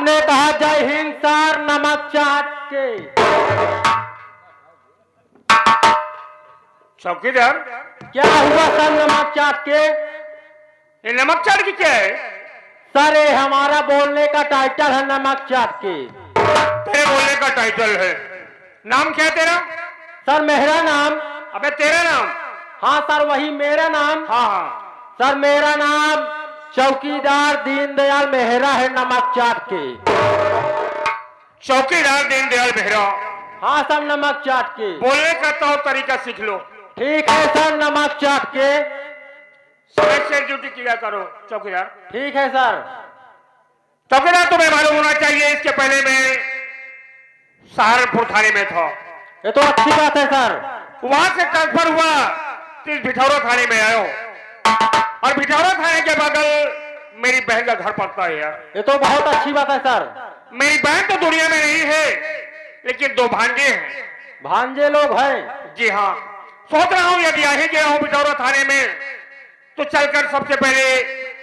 आपने कहा जय हिंद सर नमक चाट के। चौकीदार क्या हुआ सर नमक चाट के? ये नमक चाट की क्या है? सर ये हमारा बोलने का टाइटल है नमक चाट के। तेरे बोलने का टाइटल है। नाम क्या है तेरा? सर मेरा नाम। अबे तेरा नाम? हाँ सर वही मेरा नाम। हाँ हाँ। सर मेरा नाम चौकीदार दीनदयाल मेहरा है नमक चाट के। चौकीदार दीनदयाल मेहरा। हाँ सर नमक चाट के। बोलने का तौर तरीका सीख लो। ठीक है सर नमक चाट के। समय से ड्यूटी किया करो चौकीदार। ठीक है सर। चौकीदार तुम्हें मालूम होना चाहिए, इसके पहले मैं सहारनपुर थाने में था। ये तो अच्छी बात है सर। वहां से ट्रांसफर हुआ तो इस भिठौरा थाने में आया हूं, और भिठौरा थाने के बगल मेरी बहन का घर पड़ता है यार। ये तो बहुत अच्छी बात है सर। मेरी बहन तो दुनिया में नहीं है, लेकिन दो भांजे हैं। भांजे लोग हैं? जी हाँ। सोच रहा हूं यदि आ ही गया हूं भिठौरा थाने में तो चलकर सबसे पहले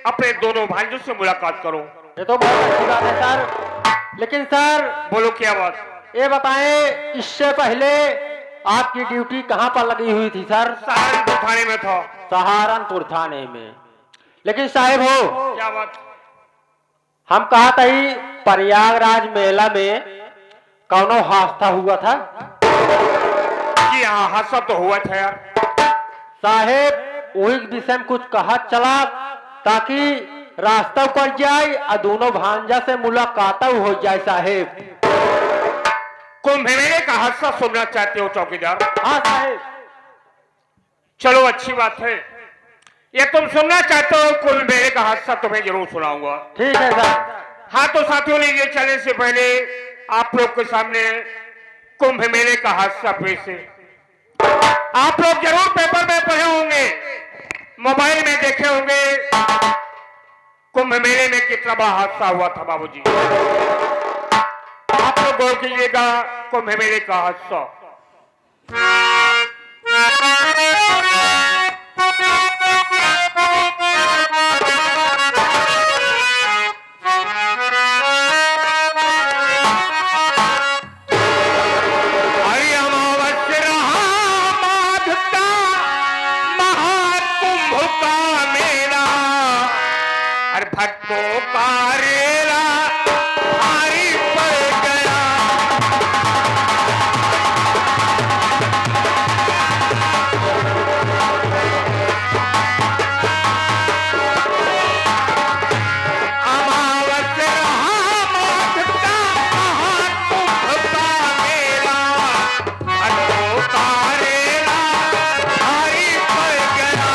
अपने दोनों भांजों से मुलाकात करूं। ये तो बहुत अच्छी बात है सर। लेकिन सर बोलो क्या बात? ये बताएं इससे पहले आपकी ड्यूटी कहाँ पर लगी हुई थी सर? सहारनपुर थाने में था। सहारनपुर थाने में। लेकिन साहेब हो क्या बात? हम कहा था प्रयागराज मेला में कौनो हादसा हुआ था? जी हाँ, हादसा तो हुआ था यार। साहेब वही विषय में कुछ कहा चला ताकि रास्ता पर जाए और दोनों भांजा से मुलाकात हो जाए साहेब। कुंभ मेले का हादसा सुनना चाहते हो चौकीदार? हाँ साहेब। चलो अच्छी बात है, ये तुम सुनना चाहते हो कुंभ मेले का हादसा तुम्हें जरूर सुनाऊंगा। ठीक है सर। हाँ तो साथियों, लीजिए चलने से पहले आप लोग के सामने कुंभ मेले का हादसा पेश है। आप लोग जरूर पेपर में पढ़े होंगे, मोबाइल में देखे होंगे कुंभ मेले में कितना बड़ा हादसा हुआ था बाबूजी। आप लोग गौर कीजिएगा कुंभ मेले का हादसा। भक्तों का रेला भारी पड़ गया। अमावस रहा माघ का महाकुंभ का मेला, भक्तों का रेला भारी पड़ गया।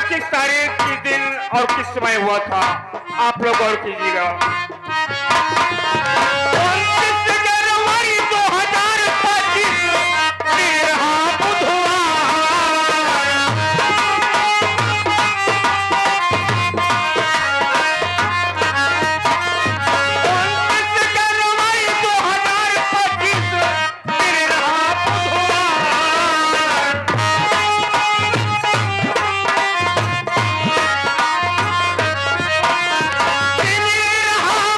किस तारीख किस दिन और किस समय हुआ था आप लोग गौर कीजिएगा। 29 जनवरी 2025 बुधवार। 29 जनवरी 2025 बुधवार। रहा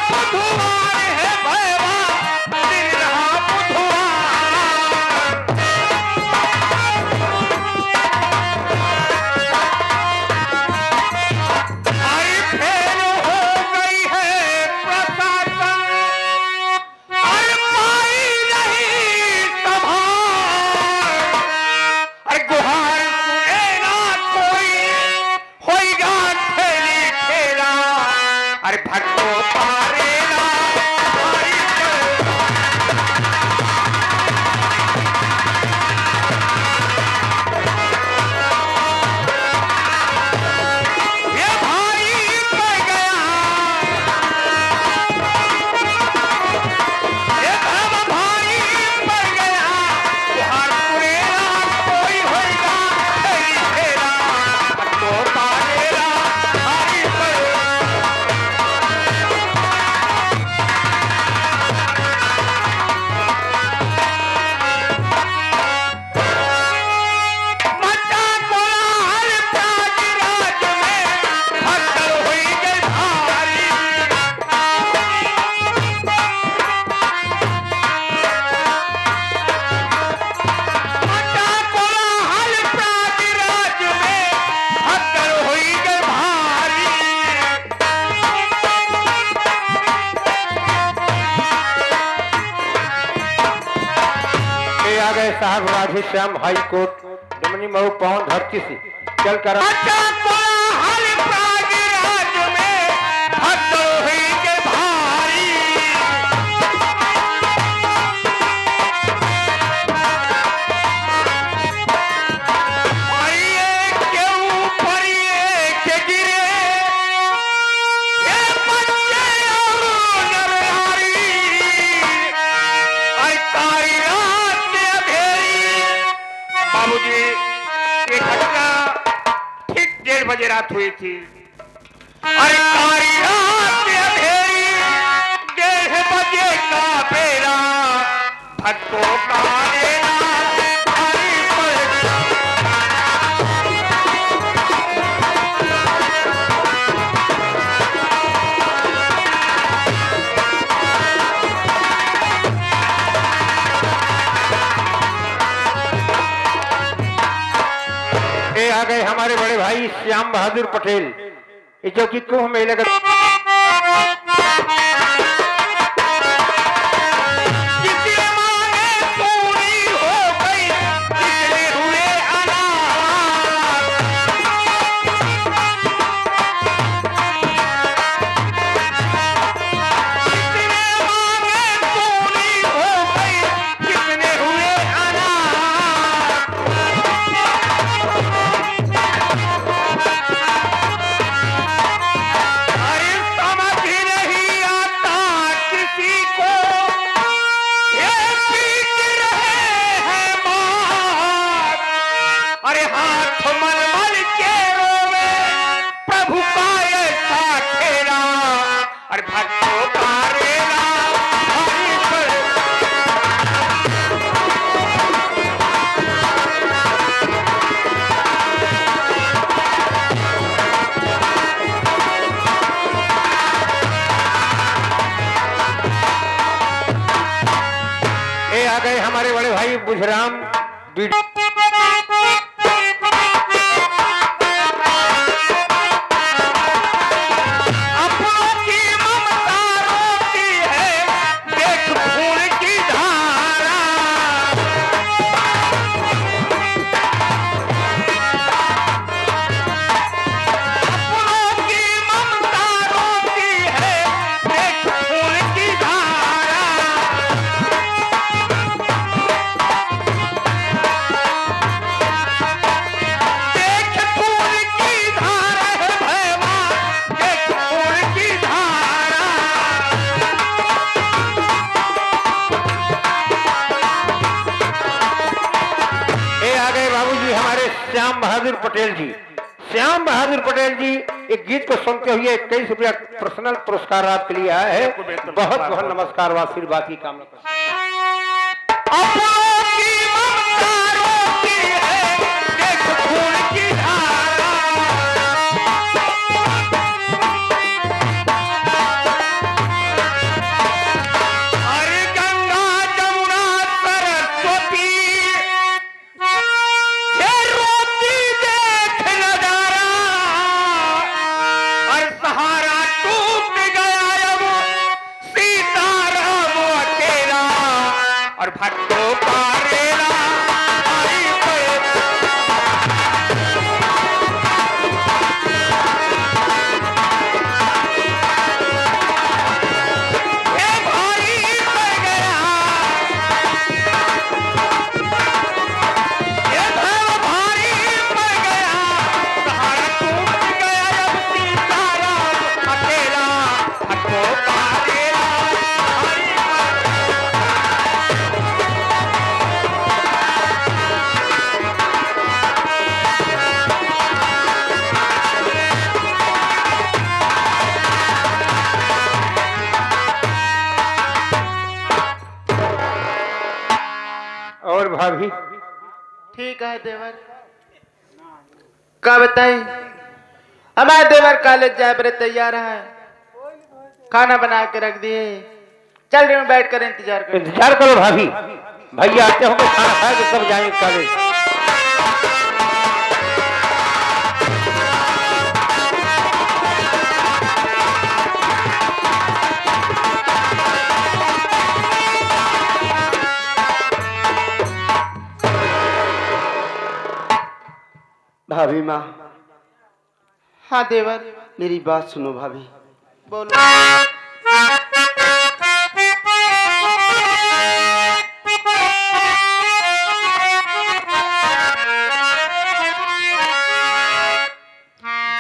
है साहब राधे श्याम हाई कोर्ट डमनी मऊ पवन धरती से चल कर बजे रात हुई थी। अरे कारी रात अंधेरी 1:30 बजे का बेरा भक्तों का आ गए हमारे बड़े भाई श्याम बहादुर पटेल जो कि कुंभ मेले का आ गए हमारे बड़े भाई बुझराम श्याम बहादुर पटेल जी। श्याम बहादुर पटेल जी एक गीत को सुनते हुए 21 रुपया पर्सनल पुरस्कार आपके लिए आया है। बहुत बहुत नमस्कार व आशीर्वाद की कामना करते भक्तों का रेला और भाभी ठीक है देवर का बताई हमारे देवर कॉलेज जाए बड़े तैयार है खाना बना के रख दिए चल रहे हैं बैठ कर इंतजार करो भाभी भैया आते होंगे खाना खा के सब जाएंगे कॉलेज। भाभी माँ, हाँ देवर, मेरी बात सुनो भाभी। बोलो।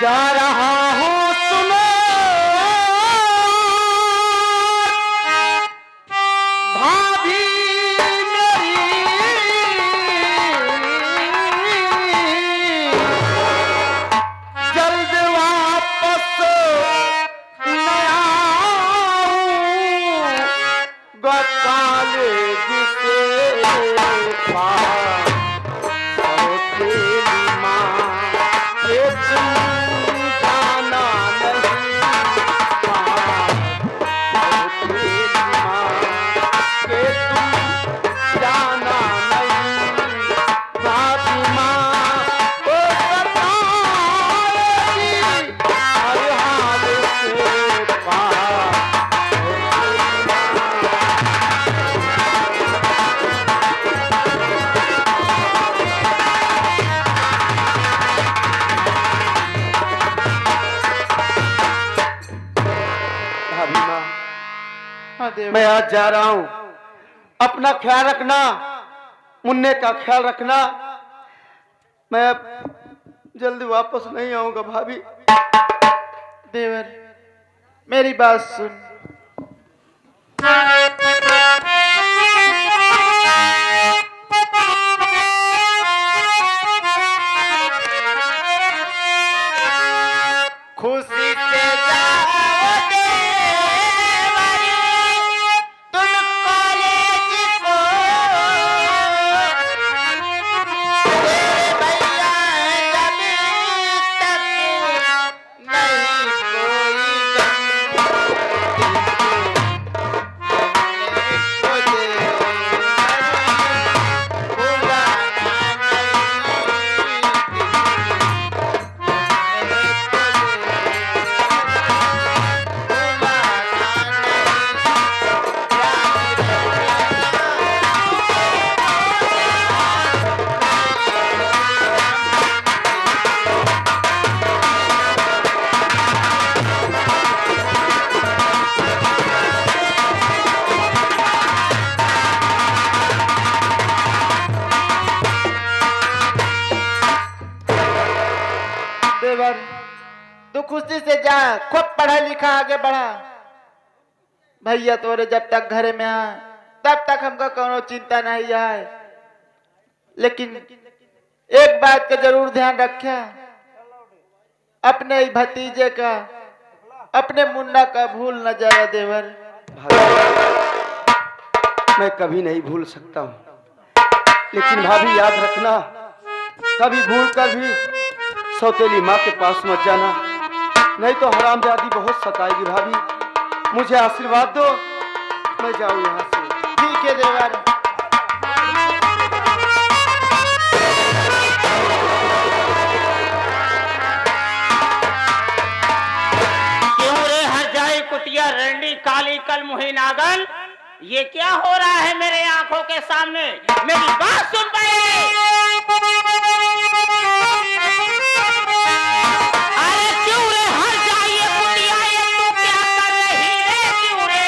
जा रहा हूँ सुनो भाभी मेरी, जल्द वापस न आऊं कॉलेज से पास। तेरी माँ ये तुम जाना नहीं, तेरी माँ ये तुम जाना नहीं, भाभी माँ ओ सताएगी हर हाल से पार। भाभी माँ, हाँ देवर, मैं आज जा रहा हूँ, अपना ख्याल रखना, मुन्ने का ख्याल रखना। मैं अब जल्दी वापस नहीं आऊंगा भाभी। देवर, मेरी बात सुन। खुशी से जाओ देवरी, तुम कॉलेज को, तेरे भैया जब तक नहीं कोई गम, को देवर, तू खुशी से जा, खूब पढ़ा लिखा आगे बढ़ा। भैया तोरे जब तक घरे में है तब तक हमको कोनो चिंता नहीं है, लेकिन एक बात का जरूर ध्यान रखे, अपने ही भतीजे का, अपने मुन्ना का भूल न जाए देवर। भाभी, मैं कभी नहीं भूल सकता हूँ, लेकिन भाभी याद रखना, कभी भूल कर भी सौतेली माँ के पास मत जाना, नहीं तो हरामजादी बहुत सताएगी। भाभी मुझे आशीर्वाद दो, मैं जाऊँ यहाँ से। ठीक है देवर। क्यों रे हर जाए कुतिया रंडी काली कल मुही नागन, ये क्या हो रहा है मेरे आंखों के सामने? मेरी बात सुन पाए। अरे क्यों रे हर जाए कुतिया, ये तू क्या कर रही है? क्यों रे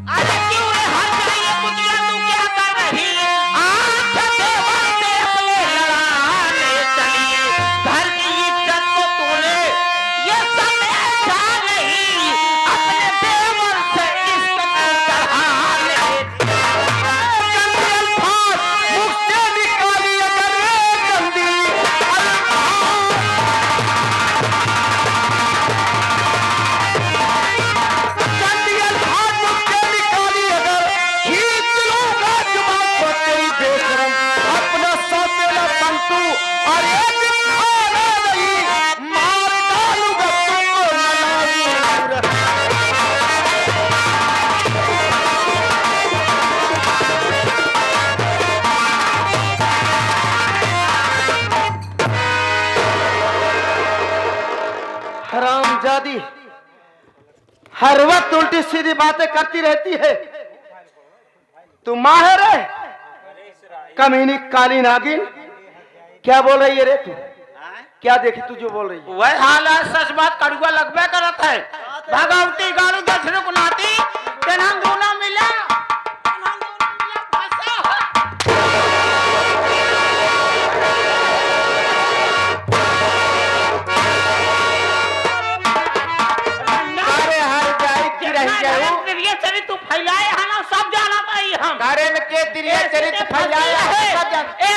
अरे क्यों रे हर जाए कुतिया, तू क्या कर रही है? आंख देवर से अपने लड़ाने चली, घर की इज्जत को तूने ये सब ऐसा नहीं, अपने देवर से इश्क को चढ़ाने। मुझसे निकाली अगर गंदी गंदी अल्फाज, मुझसे निकाली अगर खींच लूंगा जुबान पर तेरी बेशरम, अपना सौतेला पंतु और एक खाना नहीं, मार डालूंगा तुमको नलानी। हरामजादी हर वक्त उल्टी सीधी बातें करती रहती है। तू माँ है रे? कमीनी काली नागिन, क्या बोल रही है रे तू? क्या देखी तू जो बोल रही है? वह हाल है, सच बात कड़ुआ लगबे करत है। भगवती गाड़ू दक्षिण कुनाती तेनाम दूना मिला तू फैलाए है ना, सब जाना पाई हम घरे में के तिरिया चरित्र फैलाया है सब जान। ए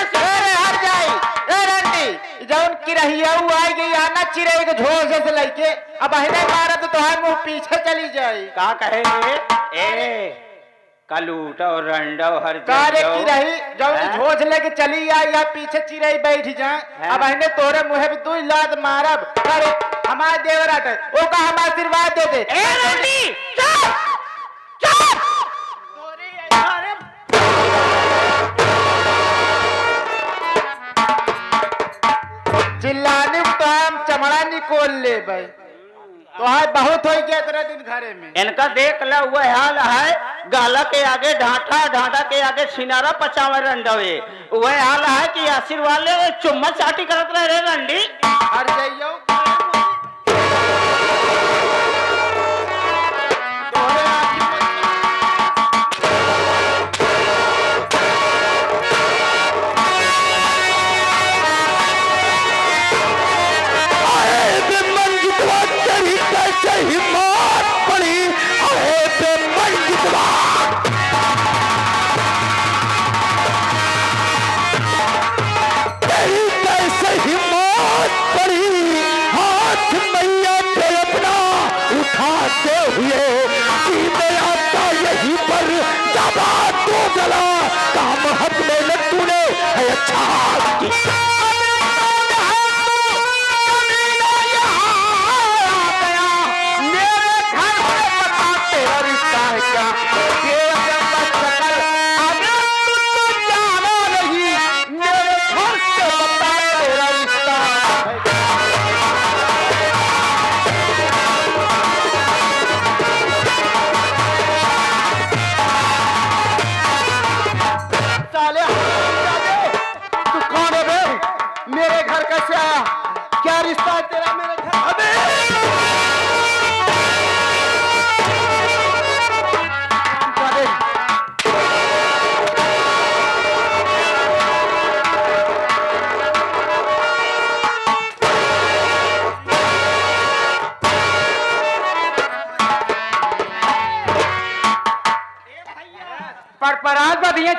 हर जाई ए रंडी जौन की रहिया उ आई गई आना चिड़ै के झोल से लेके अब अहिने मारा तो तोहार मुंह पीछे चली जाई। का कहे ए कलूटा और रंडा हर कारे की रही जौन झोल लेके चली आई या पीछे चिड़ै बैठ जाए अब अहिने तोरे मुंह पे दुई लात मारब। अरे हमार देवराट ओ का हम आशीर्वाद दे दे। ए रंडी चुप चुप चिल्लाने तो हम चमड़ा निकोल ले भाई तो है बहुत हो गया तेरा दिन घरे में। इनका देख ला हुआ हाल है, गाला के आगे ढांठा, ढांठा के आगे सिनारा पचावे रंडवे। वह हाल है कि आशीर्वाद ले चुम्मा चाटी करत रहे रंडी। हर जाइयो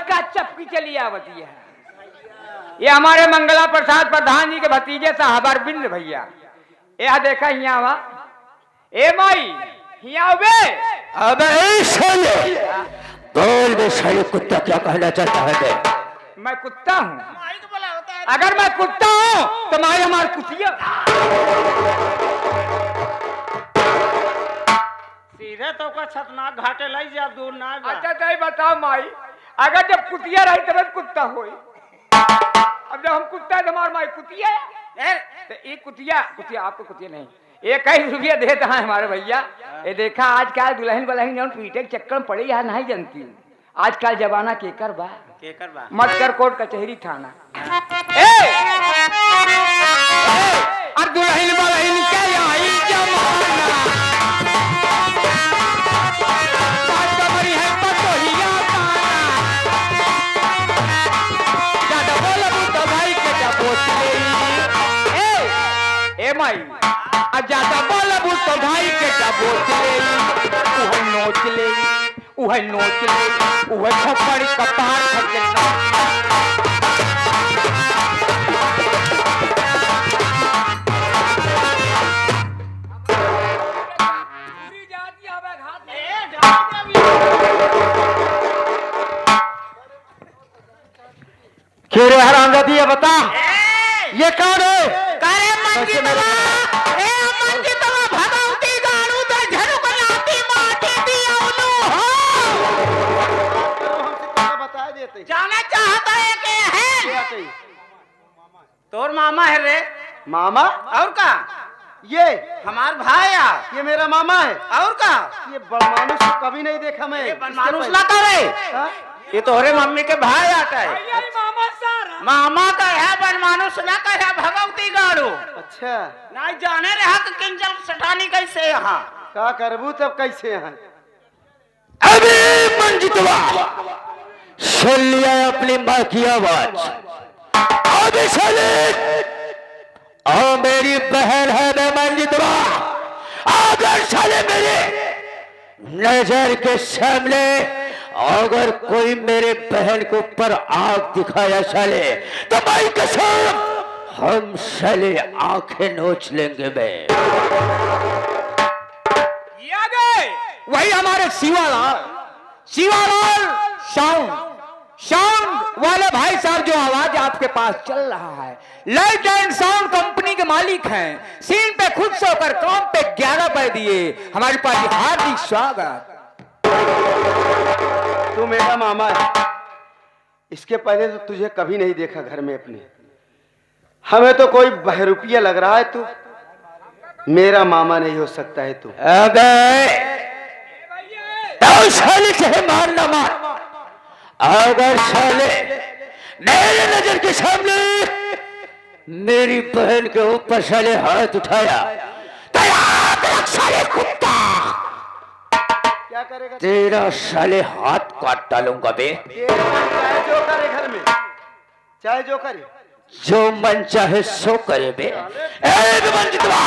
का चपकी चली आवती है। ये हमारे मंगला प्रसाद प्रधान जी के भतीजे साहब अरविंद भैया। यह देखा हिया ए माई हिया बे। अबे बोल बे साले कुत्ता क्या कहना चाहता है बे? मैं कुत्ता हूँ? अगर मैं कुत्ता हूँ तो माई हमारे कुतिया सीधे तो का छतनाक घाटे लाई जा दूर ना। अच्छा तो बताओ माई, अगर जब कुतिया रही तब कुत्ता होई, अब जब हम कुत्ता है तो हमारे माई कुतिया है। तो ये कुतिया कुतिया आपको कुतिया नहीं, ये कई रुपया देता है हमारे भैया। ये देखा आजकल दुल्हन बलहन जौन पीटे के चक्कर में पड़ी है नहीं जानती। आजकल जमाना केकर बा मत कर कोर्ट कचहरी थाना। और दुल्हन बलहन क्या आई जमाना माई ज्यादा बोलबू तो भाई के बोच ले नोच ले नोच ले खपड़ी कपार खेरे हरामजादी है, बता ये कौन है? जाना चाहता है कि है तोर मामा है रे। मामा? और का ये हमार भाई ये मेरा मामा है। और का ये बनमानुष को कभी नहीं देखा मैं। बनमानुष ना करे। ये तोहरे मम्मी के भाई आता है मामा का है बन मानुष ना कहे भगवती गाड़ू अच्छा नहीं जाने रहा कि किंजल सठानी कैसे यहाँ का करबू तब कैसे यहाँ अबे मंजितवा सुन लिया अपनी माँ की आवाज। अबे साले और मेरी बहन है बे मंजितवा, अगर साले मेरे नजर के सामने अगर कोई मेरे बहन के ऊपर आग दिखाया साले तो भाई कसम हम साले आंखें नोच लेंगे बे। वही हमारे शिवालाल साउंड वाले भाई साहब जो आवाज आपके पास चल रहा है लाइट एंड साउंड कंपनी के मालिक हैं। सीन पे खुद से होकर काम पे 11 पे दिए। हमारे पास हार्दिक स्वागत। तू मेरा मामा है, इसके पहले तो तुझे कभी नहीं देखा घर में अपने। हमें तो कोई बहरूपिया लग रहा है, तू मेरा मामा नहीं हो सकता है तू। अबे तो साले चाहे मार ना मार, अगर साले मेरे नजर के सामने मेरी बहन के ऊपर साले हाथ उठाया तो याद रख साले कुत्ता क्या करेगा? तेरा साले हाथ काट डालूंगा बे। चाहे जो करे घर में, चाहे जो करे, जो मन चाहे सो करे बे। ए बे मंजितवा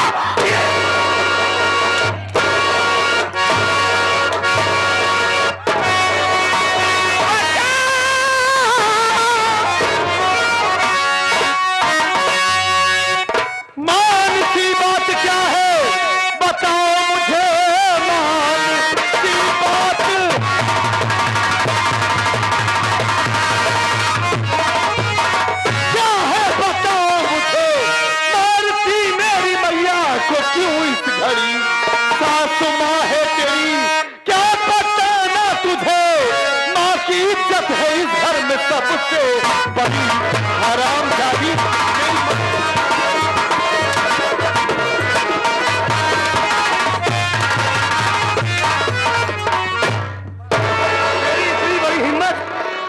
सबसे बड़ी हरामजादी मेरी इतनी बड़ी हिम्मत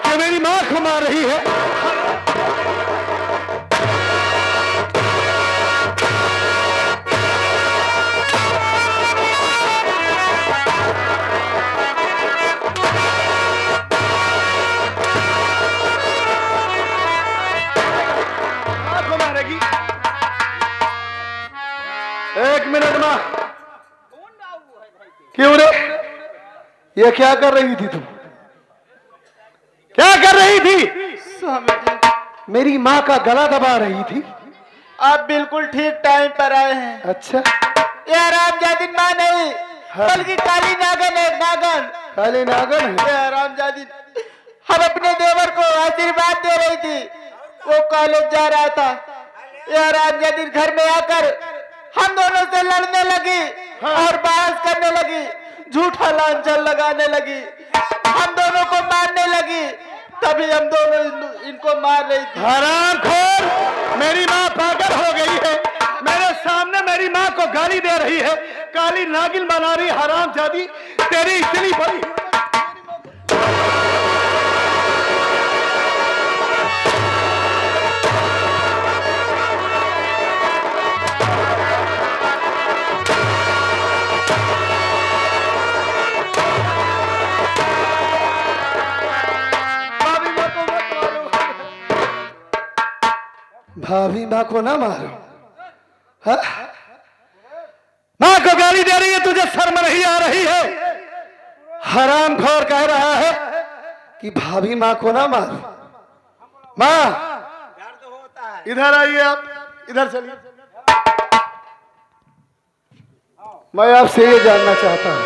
कि मेरी मां को मार रही है। एक मिनट में क्यों रे? ये क्या कर रही थी तुम? क्या कर रही थी? स्वामी जी मेरी माँ का गला दबा रही थी। आप बिल्कुल ठीक टाइम पर आए हैं। अच्छा ये रामजादिन माँ नहीं हाँ। बल्कि काली नागन है। नागन काली नागन है। ये रामजादिन हम अपने देवर को आशीर्वाद दे रही थी। वो कॉलेज जा रहा था। ये रामजादिन घर में आकर हम दोनों से लड़ने लगी और बहस करने लगी, झूठा लांछन लगाने लगी, हम दोनों को मारने लगी। तभी हम दोनों इनको मार रही थी। हरामखोर, मेरी माँ पागल हो गई है। मेरे सामने मेरी माँ को गाली दे रही है, काली नागिन बना रही। हरामजादी तेरी इतनी बड़ी भाभी माँ को ना मारो। हाँ? माँ को गाली दे रही है, तुझे शर्म नहीं आ रही है? हरामखोर कह रहा है कि भाभी माँ को ना मारो। माँ इधर आइए, आप इधर चलिए। मैं आपसे ये जानना चाहता हूँ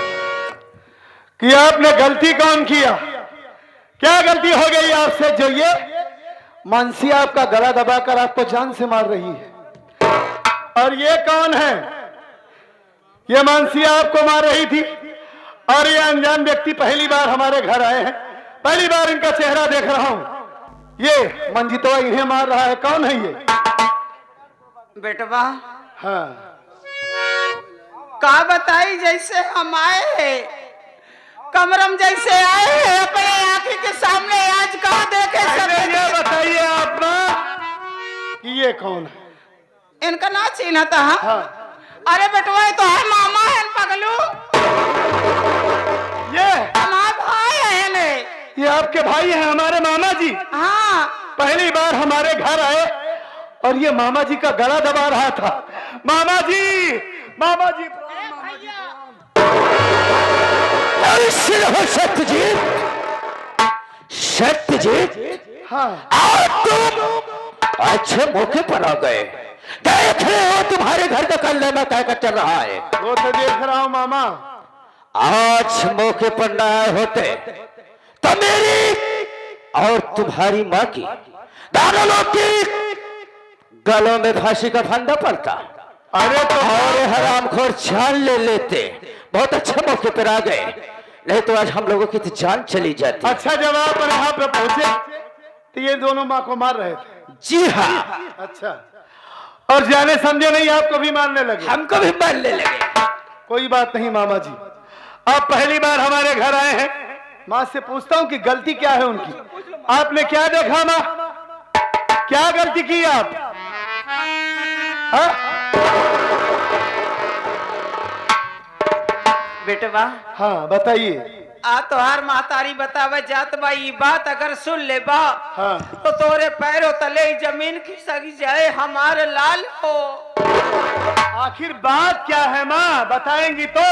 कि आपने गलती कौन किया? क्या गलती हो गई आपसे जो ये मानसी आपका गला दबाकर आपको जान से मार रही है? और ये कौन है? ये मानसी आपको मार रही थी और ये अनजान व्यक्ति पहली बार हमारे घर आए हैं, पहली बार इनका चेहरा देख रहा हूं। ये मंजितवा इन्हें मार रहा है, कौन है ये? बेटवा हाँ का बताई, जैसे हम आए कमरम जैसे आए हैं अपने आंखी के सामने, आज कहाँ देखे पहले सब। ये बताइए आप ना कि ये कौन है? इनका ना चिन्ह था। हाँ, अरे बेटवा ये तो है मामा है पगलू, ये हमारे भाई है ने। ये आपके भाई हैं, हमारे मामा जी। हाँ पहली बार हमारे घर आए और ये मामा जी का गला दबा रहा था। मामा जी, मामा जी। सत्यजीत, सत्यजीत, हाँ, और तुम अच्छे मौके पर आ गए। देख रहे हो तुम्हारे घर का कल लेना क्या कर चल रहा है। वो तो देख रहा हूँ मामा। आज मौके पर न आए होते तो मेरी और तुम्हारी माँ की दोनों लोग की गलों में फांसी का फंदा पड़ता। अरे तो और हरामखोर जान ले लेते। बहुत अच्छे मौके पर आ गए, नहीं तो आज हम लोगों की तो जान चली जाती। अच्छा, जब आप यहाँ पे पहुंचे तो ये दोनों माँ को मार रहे थे। जी हाँ, अच्छा, और जाने समझे नहीं आपको भी मारने लगे। हमको भी मारने लगे। कोई बात नहीं मामा जी, आप पहली बार हमारे घर आए हैं। माँ से पूछता हूँ कि गलती क्या है उनकी। आपने क्या देखा माँ, क्या गलती की आप? हाँ? बेटवा हाँ बताइए। आ तोहार महतारी बतावे जात बा, ई बात अगर सुन ले बा हाँ, तो तोरे पैरों तले ही जमीन खिसक जाए हमारे लाल हो। आखिर बात क्या है माँ, बताएंगी तो?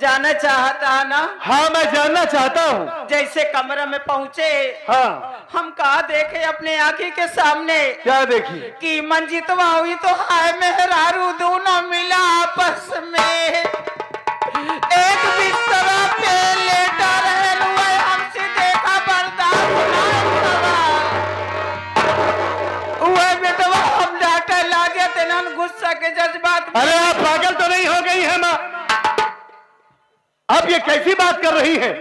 जाना चाहता है ना? हाँ मैं जानना चाहता हूँ। जैसे कमरे में पहुँचे, हाँ, हम कहा देखे अपने आंखी के सामने क्या देखी? कि मंजितवा हुई तो हाय मेहरारू दोनों मिला आपस में, एक बिस्तरा पे लेटा रहे हुए, हमसे देखा बर्दाश्त ना बेटवा, हम डांटे लागे तेनन गुस्सा के जज्बात में। अरे आप पागल तो नहीं हो गई है माँ? अब ये कैसी बात कर रही है?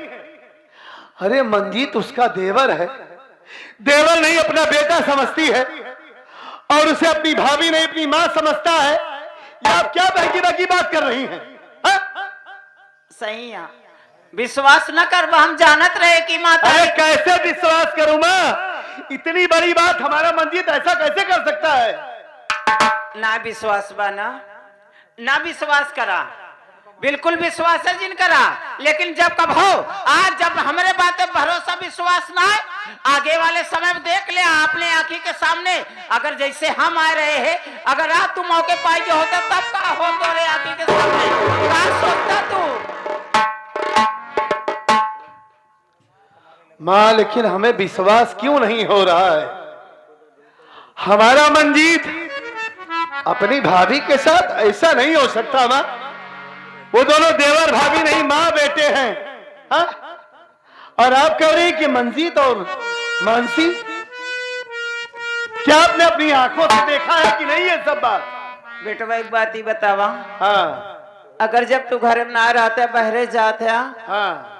अरे मंजीत उसका देवर है, देवर नहीं अपना बेटा समझती है, और उसे अपनी भाभी नहीं अपनी माँ समझता है। ये आप क्या बहकी बहकी बात कर रही हैं? हाँ? सही है, विश्वास न कर, हम जानत रहे कि माता। अरे कैसे विश्वास करूं माँ? इतनी बड़ी बात हमारा मंजीत ऐसा कैसे कर सकता है? ना विश्वास बना, ना विश्वास करा, बिल्कुल विश्वास है जिन करा, लेकिन जब कब हो, आज जब हमारे बातें भरोसा विश्वास ना है, आगे वाले समय में देख ले अपने आंखी के सामने। अगर जैसे हम आ रहे हैं, अगर रात तू मौके पाई जो होता तब का हो तेरे आंखी के सामने, क्या सोचता तू? माँ लेकिन हमें विश्वास क्यों नहीं हो रहा है? हमारा मंजीत अपनी भाभी के साथ ऐसा नहीं हो सकता माँ। वो दोनों देवर भाभी नहीं, माँ बेटे हैं। हा? और आप कह रही कि मंजीत और मानसी, क्या आपने अपनी आंखों से देखा है कि नहीं ये सब बात? बेटवा एक बात ही बतावा, हाँ, अगर जब तू घर में ना रहते बहरे जाते हाँ,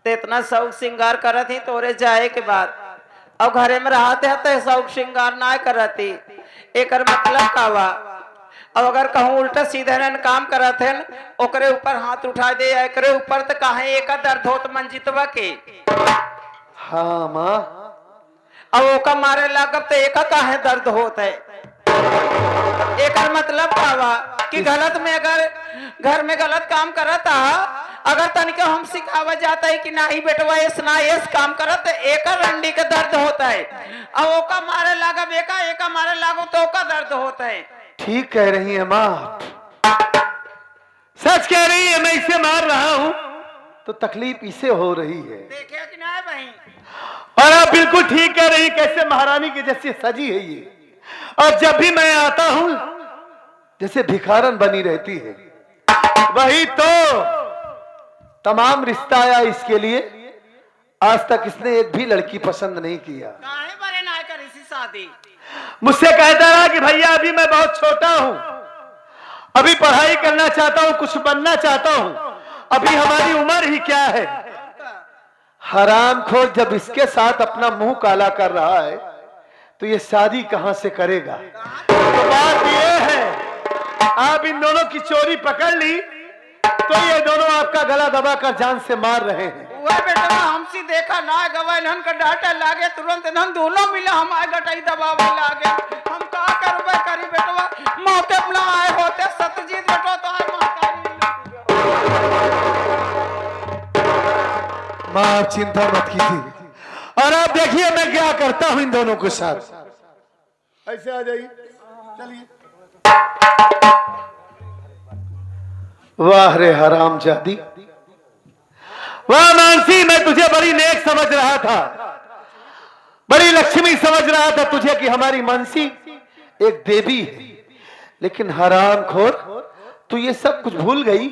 तो इतना शौक श्रृंगार करत ही तोरे जाए के बाद, अब घरे में रहते हैं तो शौक श्रृंगार ना करती, एक मतलब का हुआ। अब अगर कहूँ उल्टा सीधे न काम करत है, ओकरे ऊपर हाथ उठा दे, एकरे ऊपर तो कहे एक दर्द होत मंजितवा के। हाँ माँ, अब ओका मारे लागब तो एक काहे दर्द होत है। एक मतलब का हुआ कि गलत में अगर घर में गलत काम करता, अगर तनिक हम सिखावा जाता है कि नहीं बेटवा इस काम करत, एक रंडी का दर्द होता है। अब ओका मारे लागब एका मारे लागो तो ओका दर्द होता है। ठीक कह रही है माँ, सच कह रही है। मैं इसे मार रहा हूँ तो तकलीफ इसे हो रही है। देखे कि नहीं भाई? और आप बिल्कुल ठीक कह रही, कैसे महारानी की जैसी सजी है ये। और जब भी मैं आता हूँ जैसे भिखारन बनी रहती है। वही तो तमाम रिश्ता आया इसके लिए, आज तक इसने एक भी लड़की पसंद नहीं किया। काहे बरे ना कर इसी शादी? मुझसे कहता रहा कि भैया अभी मैं बहुत छोटा हूं, अभी पढ़ाई करना चाहता हूं, कुछ बनना चाहता हूं, अभी हमारी उम्र ही क्या है। हरामखोर जब इसके साथ अपना मुंह काला कर रहा है तो ये शादी कहां से करेगा। तो बात ये है, आप इन दोनों की चोरी पकड़ ली तो ये दोनों आपका गला दबाकर जान से मार रहे हैं। वह बेटा हमसे देखा ना गवा इन्हन का डाटा लागे तुरंत इन्हन दोनों मिला हमारे गटाई दबावे लागे हम का करबे करी बेटवा मौके पे ना आए होते सत्यजीत बेटवा तो आए माँ आप चिंता मत कीजिए और आप देखिए मैं क्या करता हूं इन दोनों के साथ। ऐसे आ जाइए, चलिए। वाह रे हराम जादी, वाह मानसी, मैं तुझे बड़ी नेक समझ रहा था, बड़ी लक्ष्मी समझ रहा था तुझे कि हमारी मानसी एक देवी है, लेकिन हराम खोर तू ये सब कुछ भूल गई।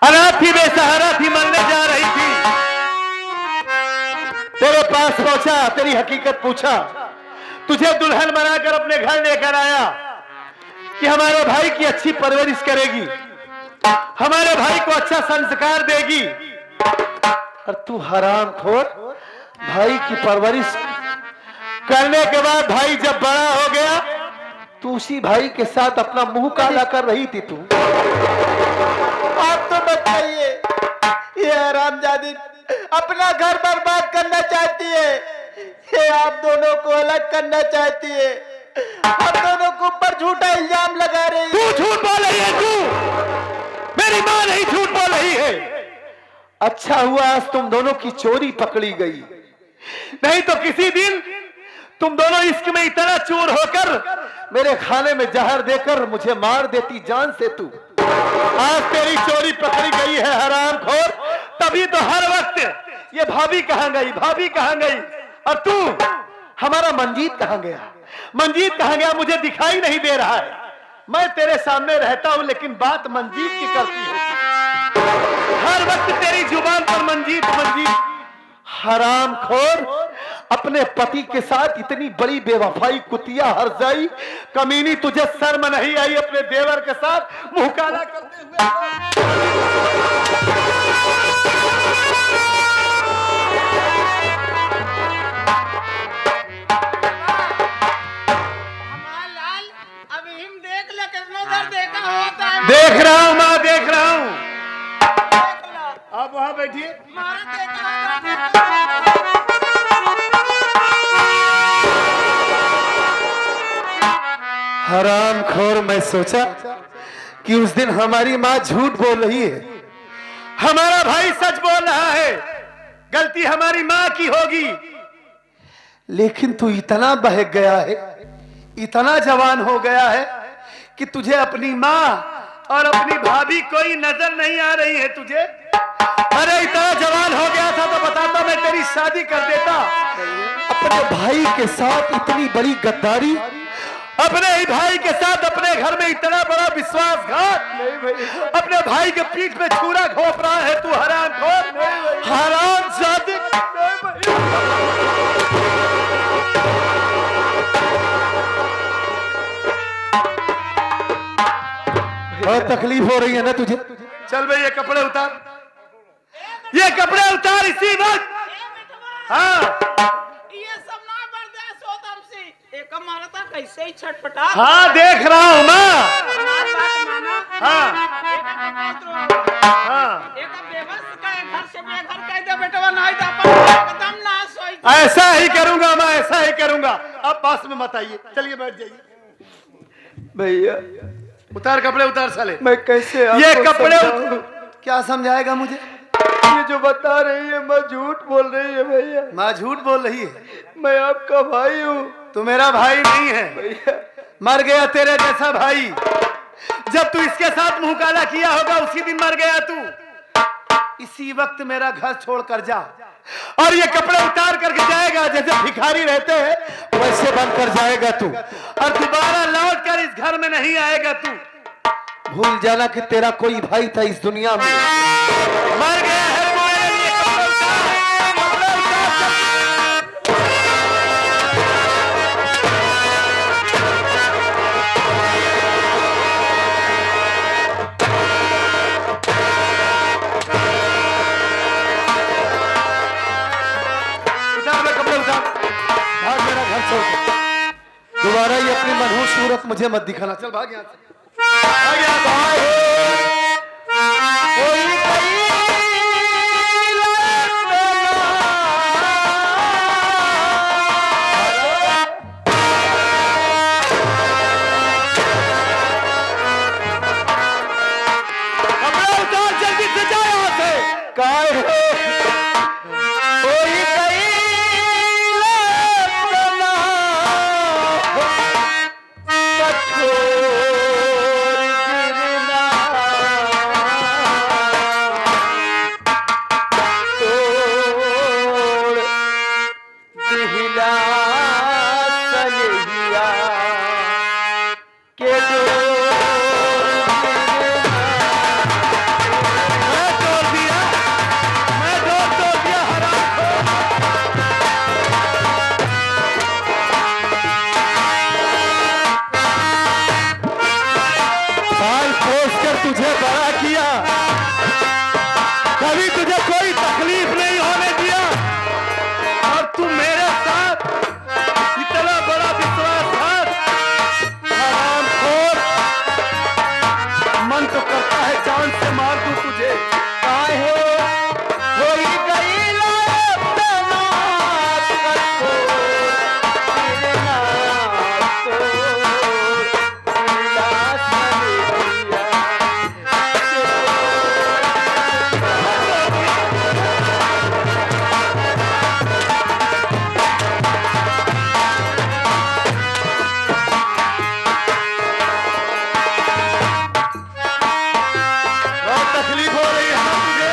अनाथ थी, बेसहारा थी, मरने जा रही थी, तेरे पास पहुंचा, तेरी हकीकत पूछा, तुझे दुल्हन बनाकर अपने घर लेकर आया कि हमारे भाई की अच्छी परवरिश करेगी, हमारे भाई को अच्छा संस्कार देगी। और तू हरामखोर भाई की परवरिश करने के बाद भाई जब बड़ा हो गया तू उसी भाई के साथ अपना मुंह काला कर रही थी। तू आप तो बताइए, ये हरामजादी अपना घर बर्बाद करना चाहती है, ये आप दोनों को अलग करना चाहती है, आप दोनों के ऊपर झूठा इल्जाम लगा रही है। तू झूठ बोल रही है, तू मेरी मां नहीं झूठ बोल रही है। अच्छा हुआ आज तुम दोनों की चोरी पकड़ी गई, नहीं तो किसी दिन तुम दोनों इश्क में इतना चोर होकर मेरे खाने में जहर देकर मुझे मार देती जान से। तू आज तेरी चोरी पकड़ी गई है हरामखोर, तभी तो हर वक्त ये भाभी कहां गई, भाभी कहां गई, और तू हमारा मंजीत कहां गया, मंजीत कहां गया, मुझे दिखाई नहीं दे रहा है। मैं तेरे सामने रहता हूं लेकिन बात मंजीत की करती है, हर वक्त तेरी जुबान पर मंजीत मंजीत। हरामखोर, अपने पति के साथ इतनी बड़ी बेवफाई, कुतिया हरजाई, कमीनी, तुझे शर्म नहीं आई अपने देवर के साथ मुंह काला करते हुए? देख रहा हूं मां, देख रहा हूं। आप वहां बैठिए। हरामखोर, मैं सोचा कि उस दिन हमारी मां झूठ बोल रही है, हमारा भाई सच बोल रहा है, गलती हमारी मां की होगी, लेकिन तू इतना बहक गया है, इतना जवान हो गया है कि तुझे अपनी मां और अपनी भाभी कोई नजर नहीं आ रही है तुझे। अरे इतना जवान हो गया था तो बताता, मैं तेरी शादी कर देता। अपने भाई के साथ इतनी बड़ी गद्दारी, अपने ही भाई के साथ अपने घर में इतना बड़ा विश्वासघात, अपने भाई के पीठ पे छुरा घोंप रहा है तू हरामखोर, हरामजादी। बहुत तकलीफ हो रही है ना तुझे? चल भाई ये कपड़े उतार, ये कपड़े उतार इसी वक्त। हाँ ये सब ना बर्दाश्त होता हमसे, एक हमारा था कैसे ही छटपटा। हाँ देख रहा हूँ माँ। हाँ हाँ, ऐसा ही करूंगा मैं, ऐसा ही करूंगा। अब पास में मत आइए, चलिए बैठ जाइए। भैया उतार कपड़े, उतार साले। मैं कैसे ये आपको कपड़े समझाऊं? क्या समझाएगा मुझे? ये जो बता रही है माँ झूठ बोल रही है भैया, माँ झूठ बोल रही है। मैं आपका भाई हूँ। तू मेरा भाई नहीं है, भैया मर गया तेरे जैसा भाई। जब तू इसके साथ मुंह काला किया होगा उसी दिन मर गया तू। इसी वक्त मेरा घर छोड़कर जा, और ये कपड़े उतार करके जाएगा, जैसे भिखारी रहते हैं वैसे बनकर जाएगा तू, और दोबारा लौट कर इस घर में नहीं आएगा तू। भूल जाना कि तेरा कोई भाई था इस दुनिया में, मर गया है तू। ये कपड़े उतार, कपड़े उतार। दोबारा ये अपनी मनहूस सूरत मुझे मत दिखाना। चल भाग यहाँ से, भाग यहाँ भाई। कोई तुझे बड़ा किया, कभी तुझे कोई तकलीफ नहीं होने दिया, और तू मेरे साथ इतना बड़ा विश्वासघात। हरामखोर, मन तो करता है जान से मार दूं तुझे। काहे होई गई लात नात को, तेरे नात को, उल्लास में बहुत तकलीफ हो रही है ना तुझे?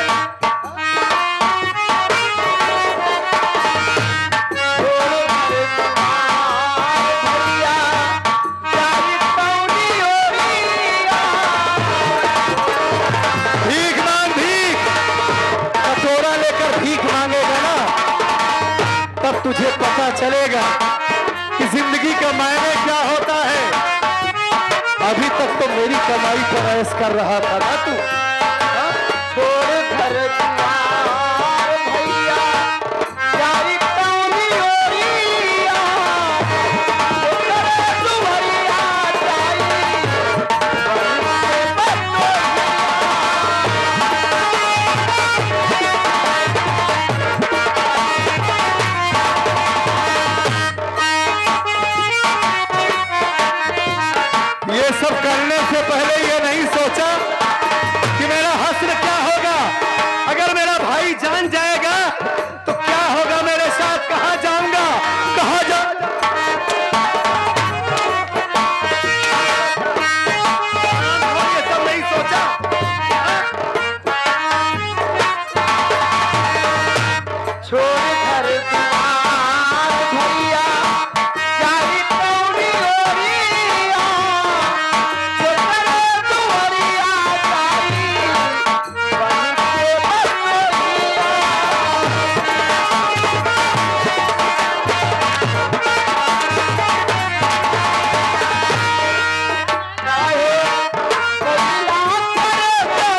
भीख मांग, भीख। कटोरा लेकर भीख मांगेगा ना, तब तुझे पता चलेगा कि जिंदगी का मायने क्या होता है। अभी तक तो मेरी कमाई पर ऐश कर रहा था ना तू। छोड़ घर द्वार भैया, प्यारी पौनी ओरिया, तो करे दुहरिया जाई, बन से बटोरिया। ये सब करने से पहले ये नहीं सोचा कि मेरा हश्र क्या होगा। अगर मेरा भाई जान जाएगा तो क्या होगा मेरे साथ, कहाँ जाऊंगा, कहाँ जाऊंगा। ये सब नहीं सोचा। छोड़ घर द्वार भैया, प्यारी पौनी ओरिया, तो करे दुहरिया जाई, बन से बटोरिया। काहे कोयला करे जवान,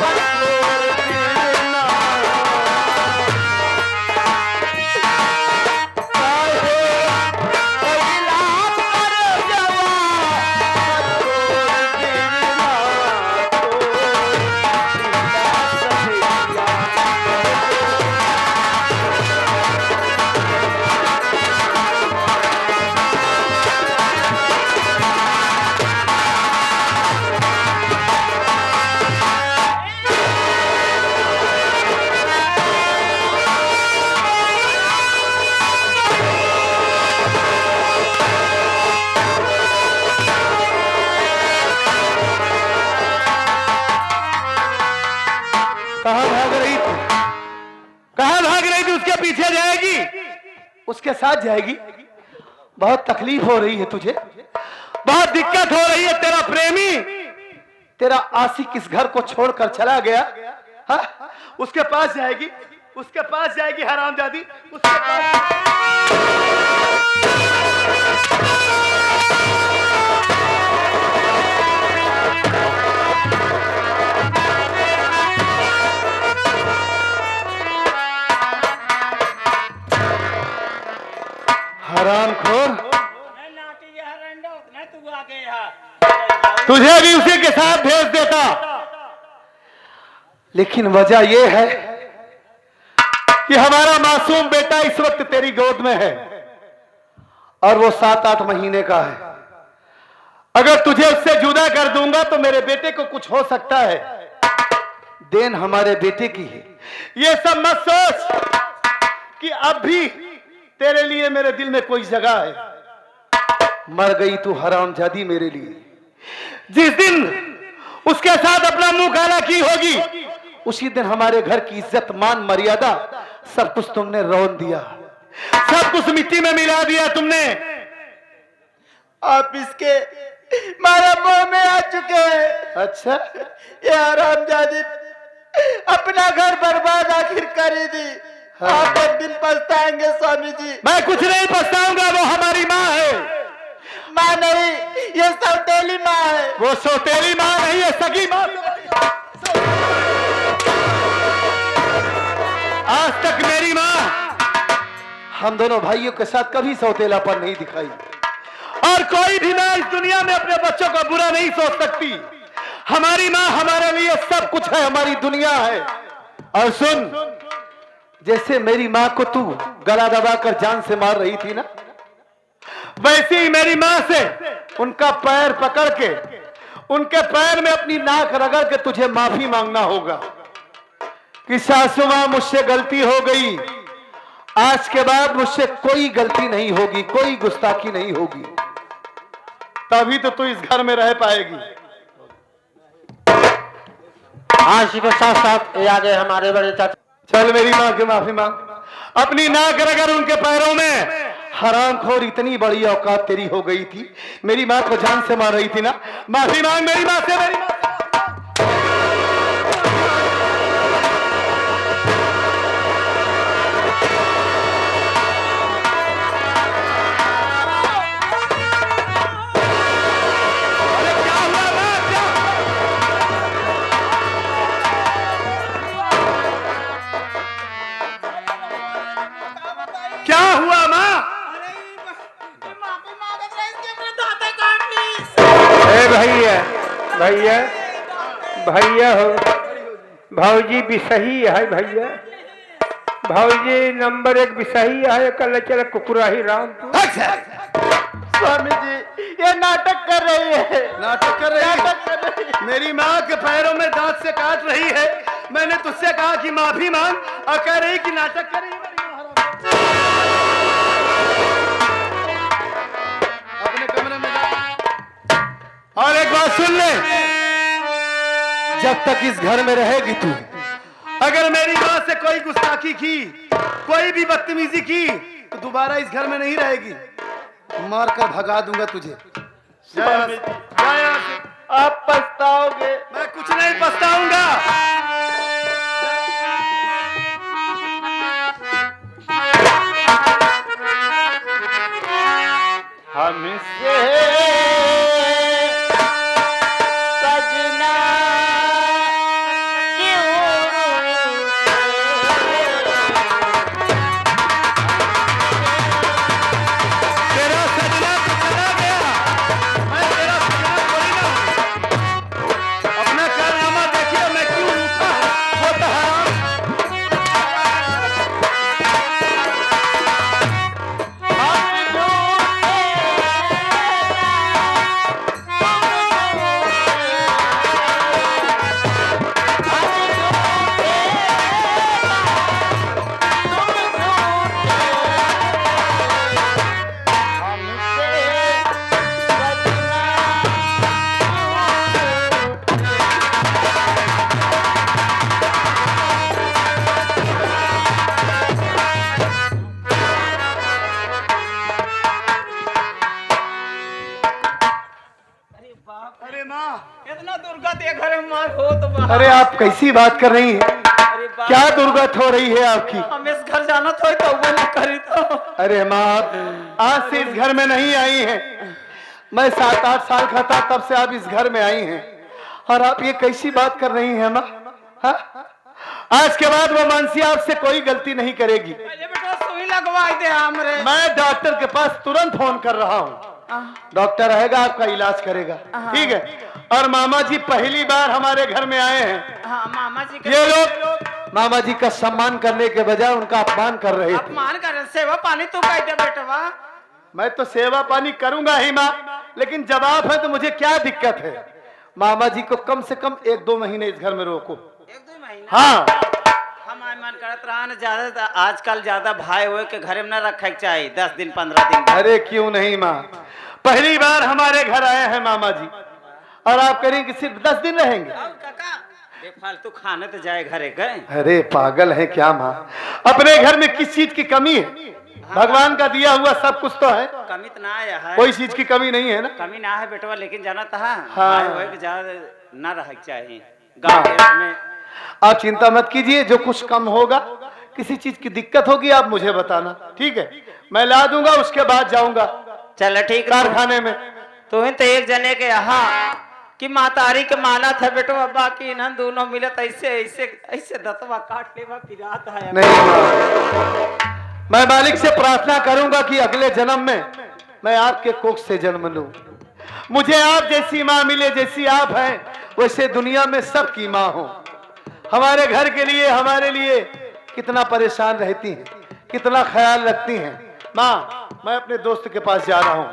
बटोर देना। कहाँ भाग रही थी, कहाँ भाग रही थी? उसके पीछे जाएगी, उसके साथ जाएगी। बहुत तकलीफ हो रही है तुझे, बहुत दिक्कत हो रही है। तेरा प्रेमी, तेरा आशिक इस घर को छोड़कर चला गया। हाँ? उसके पास जाएगी, उसके पास जाएगी हरामजादी, उसके पास। हरामखोर, तुझे भी उसी के साथ भेज देता, लेकिन वजह यह है कि हमारा मासूम बेटा इस वक्त तेरी गोद में है और वो 7-8 महीने का है। अगर तुझे उससे जुदा कर दूंगा तो मेरे बेटे को कुछ हो सकता है। देन हमारे बेटे की है। ये सब मत सोच कि अब भी तेरे लिए मेरे दिल में कोई जगह है। मर गई तू हरामजादी मेरे लिए। जिस दिन उसके साथ अपना मुंह काला की होगी, उसी दिन हमारे घर की इज्जत, मान, मर्यादा सब कुछ तुमने रौन दिया, सब कुछ मिट्टी में मिला दिया तुमने। आप इसके मारा मुंह में आ चुके हैं। अच्छा, ये हरामजादी अपना घर बर्बाद आखिर कर ही दी। हाँ। आप एक दिन पछताएंगे स्वामी जी। मैं कुछ नहीं पछताऊंगा, वो हमारी माँ है। माँ नहीं, ये सौतेली माँ है। वो सौतेली माँ नहीं है, सगी माँ आज तक मेरी माँ हम दोनों भाइयों के साथ कभी सौतेलापन नहीं दिखाई, और कोई भी माँ इस दुनिया में अपने बच्चों का बुरा नहीं सोच सकती। हमारी माँ हमारे लिए सब कुछ है, हमारी दुनिया है। और सुन, जैसे मेरी माँ को तू गला दबाकर जान से मार रही थी ना, वैसे ही मेरी माँ से उनका पैर पकड़ के उनके पैर में अपनी नाक रगड़ के तुझे माफी मांगना होगा कि सासू माँ मुझसे गलती हो गई, आज के बाद मुझसे कोई गलती नहीं होगी, कोई गुस्ताखी नहीं होगी, तभी तो तू इस घर में रह पाएगी। हाँ, इसी के साथ साथ ये आ गए हमारे बड़े चाचा। चल मेरी माँ की माफी मांग, अपनी नाक रगड़ उनके पैरों में। हरामखोर, इतनी बड़ी औकात तेरी हो गई थी, मेरी माँ को जान से मार रही थी ना, माफी मांग मेरी माँ से, मेरी माँ से। क्या हुआ माँ? ए भैया, भैया भैया हो, भौजी बिसही है भैया, भौजी नंबर 1 बिसही है। कल चल कुकुराही राम स्वामी जी ये नाटक कर रही है, नाटक कर रही है? मेरी माँ के पैरों में दांत से काट रही है। मैंने तुझसे कहा कि माफी मांग, और कह रही कि नाटक कर रही है। अपने कमरे में जा। और एक बात सुन ले, जब तक इस घर में रहेगी तू, अगर मेरी माँ से कोई गुस्ताखी की, कोई भी बदतमीजी की, तो दोबारा इस घर में नहीं रहेगी, मार कर भगा दूंगा तुझे। आप पछताओगे। मैं कुछ नहीं पछताऊंगा। हमसे सजना तेरा सजना तो चला गया, मैं तेरा सजना थोड़ी ना हूं। अपना कारनामा देखिए, मैं क्यों रूठा हूं, वो तो हराम। अरे माँ, इतना दुर्गत ये घर में मार हो तो बाहर। अरे आप कैसी बात कर रही हैं? अरे बाप, क्या दुर्गत हो रही है आपकी? हम इस घर जाना तो वो नहीं करी तो। अरे माँ, आप आज से इस घर में नहीं आई हैं। मैं 7-8 साल का था तब से आप इस घर में आई हैं, और आप ये कैसी बात कर रही हैं माँ? हाँ? आज के बाद वो मानसी आपसे कोई गलती नहीं करेगी। पहले बेटा सुई लगवाई दे हमरे। मैं डॉक्टर के पास तुरंत फोन कर रहा हूँ, डॉक्टर रहेगा, आपका इलाज करेगा, ठीक है? और मामा जी पहली बार हमारे घर में आए हैं। हाँ मामा जी ये लोग मामा जी का सम्मान करने के बजाय उनका अपमान कर रहे थे। अपमान कर, सेवा पानी तू कह दे बेटवा। मैं तो सेवा पानी करूंगा ही माँ, लेकिन जवाब है तो मुझे क्या दिक्कत है? मामा जी को कम से कम 1-2 महीने इस घर में रोको। 1-2 महीना? हाँ, हम मन करत रहा न, ज्यादा आजकल ज्यादा भाई हुए के घर में न रखे के चाहिए, 10 दिन 15 दिन। अरे क्यों नहीं माँ, पहली बार हमारे घर आए हैं मामा जी, और आप करें कि सिर्फ 10 दिन रहेंगे? और काका बेफालतू खाने तो जाए घरे गए। अरे पागल है क्या माँ, अपने घर में किस चीज की कमी है? भगवान का दिया हुआ सब कुछ तो है, कमी तो ना आया है, कोई चीज की कमी नहीं है ना। कमी ना है बेटवा, लेकिन जाना था हाँ। भाई हुए के ज्यादा न रहे के चाहिए गाँव देश में। आप चिंता मत कीजिए, जो कुछ कम होगा, किसी चीज की दिक्कत होगी आप मुझे बताना, ठीक है? मैं ला दूंगा, उसके बाद जाऊंगा चल ठीक है। कारखाने में। तो एक जने के यहाँ कि मातारी के माना था बेटो अब्बा की इन्हन दोनों मिलत ऐसे ऐसे ऐसे दतवा काट लेवा पिरात है। नहीं माँ, मैं मालिक से प्रार्थना करूंगा कि अगले जन्म में मैं आपके कोख से जन्म लूं, मुझे आप जैसी माँ मिले, जैसी आप हैं वैसे दुनिया में सबकी माँ हो। हमारे घर के लिए, हमारे लिए कितना परेशान रहती हैं, कितना ख्याल रखती हैं। माँ, मैं अपने दोस्त के पास जा रहा हूँ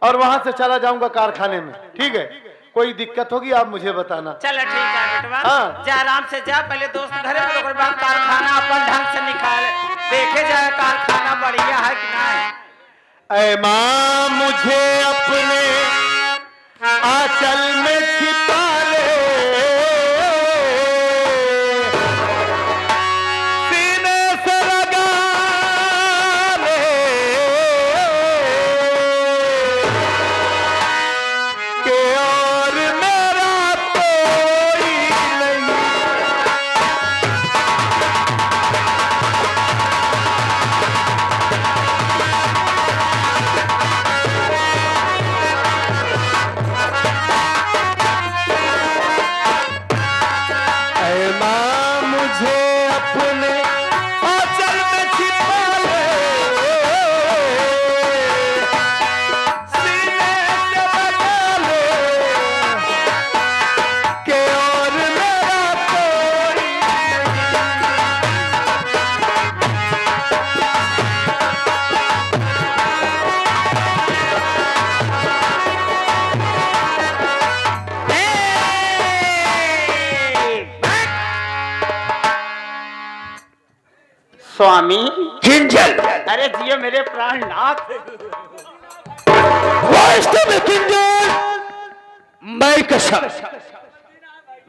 और वहां से चला जाऊंगा कारखाने में, ठीक है? कोई दिक्कत होगी आप मुझे बताना। चलो ठीक है बेटवा, हाँ। जा आराम से जा, पहले दोस्त घरे में, ओकर बाद कारखाना अपन ढंग से निकाल देखे जाए कारखाना बढ़िया है कि नहीं। ऐ माँ, मुझे अपने आंचल में छिपा ले, सीने से लगा ले, कि और मेरा कोई नहीं। ऐ माँ, मुझे अपने आंचल में छिपा ले, सीने से लगा ले, कि और मेरा कोई स्वामी किंजल, अरे जियो मेरे प्राणनाथ। वास्तव में किंजल, मैं कसम,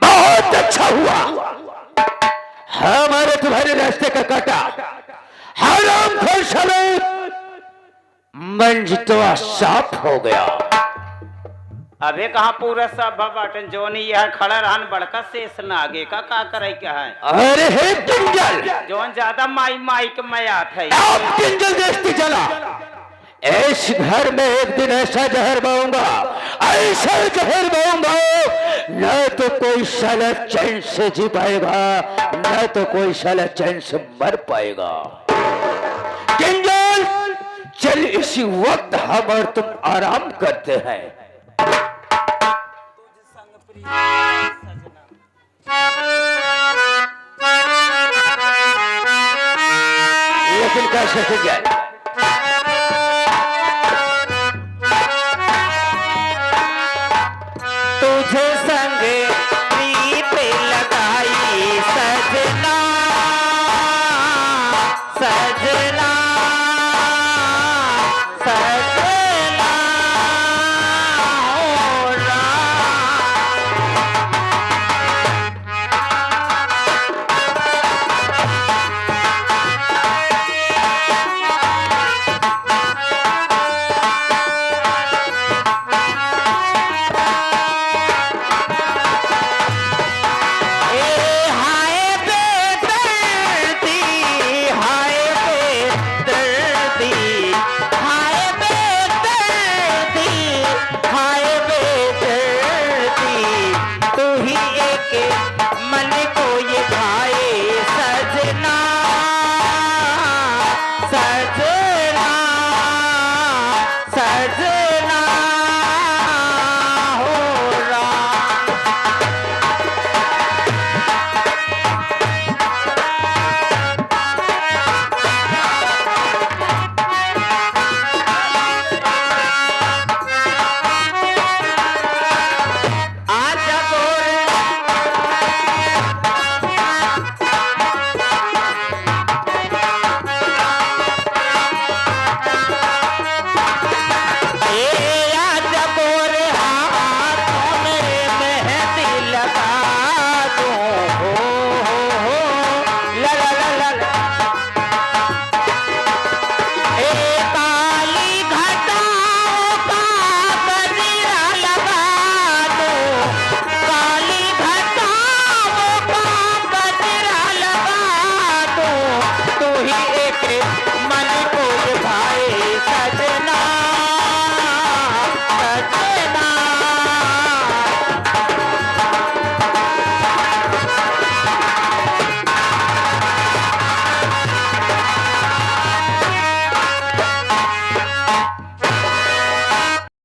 बहुत अच्छा हुआ हमारे तुम्हारे रास्ते का काटा। हराम खोर समेत मंजितवा साफ हो गया। अबे कहाँ पूरा सब बाटन जोनी यह खड़ा रहन बड़का शेष नागे का करे क्या है। अरे हे किंजल, जोन ज्यादा माई माई के मयात है। आप किंजल देखती चला, इस घर में एक दिन ऐसा जहर बहूंगा, ऐसा जहर बहूंगा, न तो कोई साला चैन से जी पाएगा, न तो कोई साला चैन से मर पाएगा। किंजल, चल इसी वक्त हम और तुम आराम करते हैं। लेकिन कैसे हो जाए? तुझे संग प्रीत लगाई सजना, सजना, सजना हो राम। एक